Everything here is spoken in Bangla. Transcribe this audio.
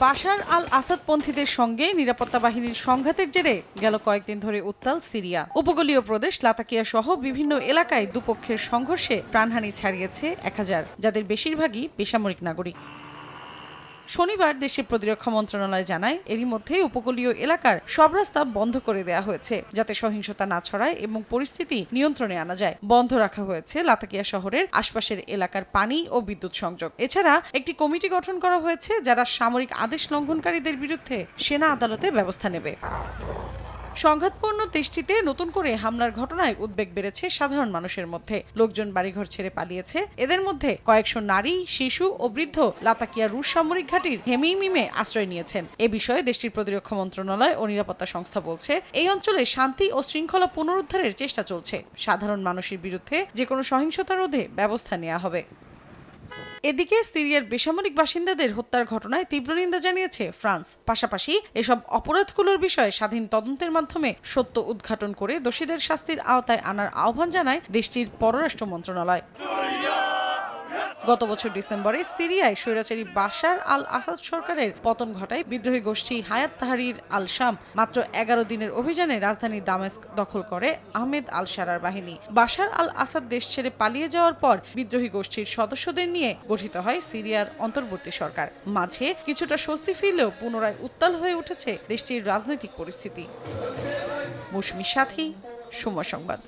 বাশার আল আসাদপন্থীদের সঙ্গে নিরাপত্তা বাহিনীর সংঘাতের জেরে গেল কয়েকদিন ধরে উত্তাল সিরিয়া। উপকূলীয় প্রদেশ লাতাকিয়া সহ বিভিন্ন এলাকায় দুপক্ষের সংঘর্ষে প্রাণহানি ছাড়িয়েছে 1000, যাদের বেশিরভাগই বেসামরিক নাগরিক। শনিবার দেশের প্রতিরক্ষা মন্ত্রণালয় জানায়, এরই মধ্যে উপকূলীয় এলাকার সব রাস্তা বন্ধ করে দেওয়া হয়েছে, যাতে সহিংসতা না ছড়ায় এবং পরিস্থিতি নিয়ন্ত্রণে আনা যায়। বন্ধ রাখা হয়েছে লাতাকিয়া শহরের আশপাশের এলাকার পানি ও বিদ্যুৎ সংযোগ। এছাড়া একটি কমিটি গঠন করা হয়েছে, যারা সামরিক আদেশ লঙ্ঘনকারীদের বিরুদ্ধে সেনা আদালতে ব্যবস্থা নেবে। সংঘাতপূর্ণ দেশটিতে নতুন করে হামলার ঘটনায় উদ্বেগ বেড়েছে সাধারণ মানুষের মধ্যে। লোকজন বাড়িঘর ছেড়ে পালিয়েছে। এদের মধ্যে কয়েকশো নারী, শিশু ও বৃদ্ধ লাতাকিয়া রুশ সামরিক ঘাঁটির হেমিমিমে আশ্রয় নিয়েছেন। এ বিষয়ে দেশটির প্রতিরক্ষা মন্ত্রণালয় ও নিরাপত্তা সংস্থা বলছে, এই অঞ্চলে শান্তি ও শৃঙ্খলা পুনরুদ্ধারের চেষ্টা চলছে। সাধারণ মানুষের বিরুদ্ধে যে কোনো সহিংসতা রোধে ব্যবস্থা নেওয়া হবে। এদিকে সিরিয়ার বেসামরিক বাসিন্দাদের হত্যার ঘটনায় তীব্র নিন্দা জানিয়েছে ফ্রান্স। পাশাপাশি এসব অপরাধগুলোর বিষয়ে স্বাধীন তদন্তের মাধ্যমে সত্য উদ্ঘাটন করে দোষীদের শাস্তির আওতায় আনার আহ্বান জানায় দেশটির পররাষ্ট্র মন্ত্রণালয়। গত বছর ডিসেম্বরে সিরিয়ায় স্বৈরাচারী বাশার আল আসাদ সরকারের পতন ঘটায় বিদ্রোহী গোষ্ঠী হায়াত তাহরির আল শাম। মাত্র 11 দিনের অভিযানে রাজধানী দামেস্ক দখল করে আহমেদ আল শারার বাহিনী। বাশার আল আসাদ দেশ ছেড়ে পালিয়ে যাওয়ার পর বিদ্রোহী গোষ্ঠীর সদস্যদের নিয়ে গঠিত হয় সিরিয়ার অন্তর্বর্তী সরকার। মাঝে কিছুটা স্বস্তি ফিরলেও পুনরায় উত্তাল হয়ে উঠেছে দেশটির রাজনৈতিক পরিস্থিতি। মৌসুমী সাথী, সময় সংবাদ।